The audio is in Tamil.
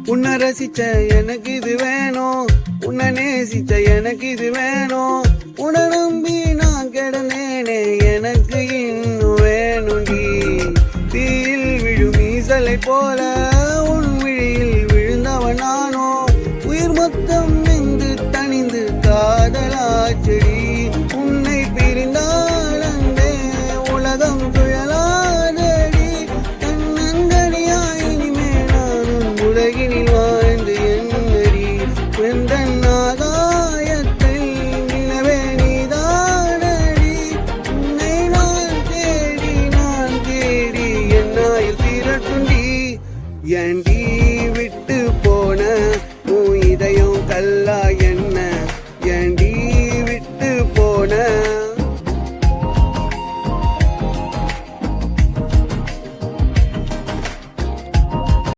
உன்னை ரசிச்ச எனக்கு இது வேணும், உன்னை நேசிச்ச எனக்கு இது வேணும், உன்னை நம்பி நான் கிடந்தேனே எனக்கு இன்னும் வேணும்டி. தீயில் விழும் ஈசலை போல உன் விழியில் விழுந்தவன் நானோ, உயிர் மொத்தம் வெந்து தணிந்து காதலாச்செடி. உன்னை பிரிந்தால் அன்பே உலகம் சுழலாதடி, தன்னந்தனியாய் இனிமே நானும் உலகினில் வாழ்ந்து என்னடி. வெந்தன் ஆகாயத்தில் நிலவே நீதானடி, உன்னை நான் தேடி என்னாயில் தீரட்டுண்டி. ஏண்டி